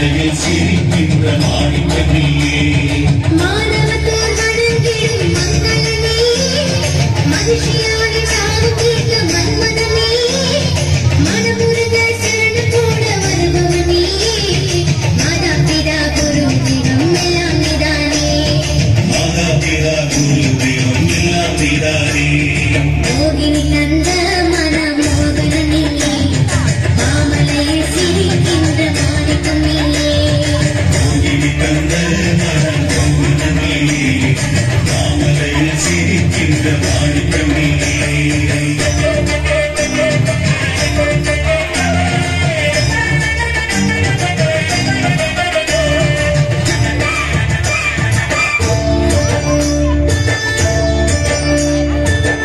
மாமலையில் சிரிக்கின்ற மாணிக்கமில்லே மாதவத்தோர் வணங்கிடும் மங்களனே மகிழ்ச்சியாக சாவு கேட்க மன்மதனே மனமுருக சரணம் போட வருபவனே மாதா பிதா குரு தெய்வம் எல்லாம் நீதானே மாதா பிதா குரு தெய்வம் எல்லாம் நீதானே மோகினி தந்த மனமோகனனே மாமலையில் சிரிக்கின்ற மாணிக்கமில்லே மோகினி தந்த மனமோகனமில்லே மாமலையில் சிரிக்கின்ற மாணிக்கமில்லே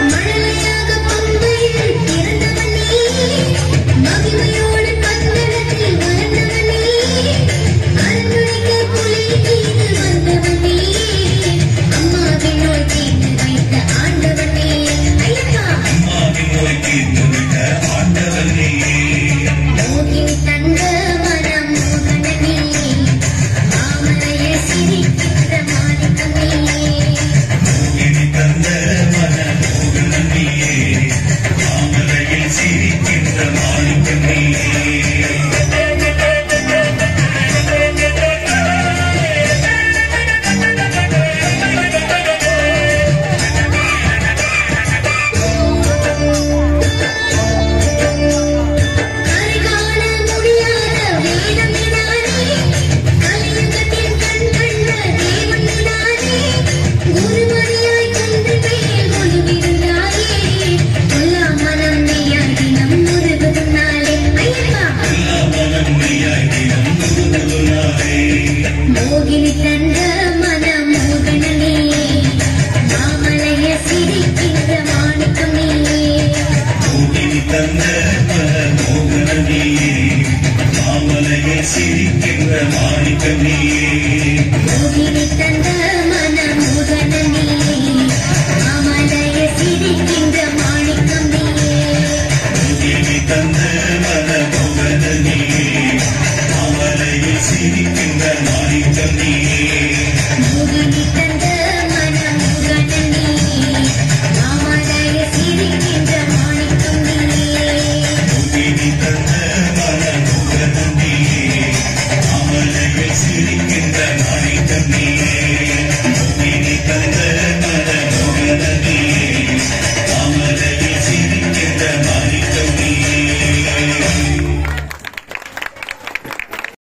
மழலையாக பம்பையில் பிறந்தவனே மகிமையோடு பந்தளத்தில் வளர்ந்தவனே அரண்மனைக்கு புலி மீது வந்தவனே அம்மாவின் நோய் தீர்த்து வைத்த ஆண்டவனே ஐயப்பா அம்மாவின் நோய் தீர்த்து விட்ட ஆண்டவனே மோகினி தந்த மனமோகனனே மாமலையில் சிரிக்கின்ற மாணிக்கமில்லே மோகினி தந்த மனமோகனமில்லே மாமலையில் சிரிக்கின்ற மாணிக்கமில்லே கரைகாண முடியாத வேதம் நீதானே கலியுகத்தின் கண் கண்ட தேவன் நீதானே குருமணியாய் குன்றின் மேல் ஒளிவிருந்தாயே கொல்லா மனம் நீயாய் தினம் முருகுதும் நாளே ஐயப்பா மனமுடியாய் தினம் முருகுதுனாலே மோகினி தந்த மனமோகனனே மாமலையில் சிரிக்கின்ற மாணிக்கமில்லே மோகினி தந்த மனமோகனமில்லே மாமலையில் சிரிக்கின்ற மாணிக்கமில்லே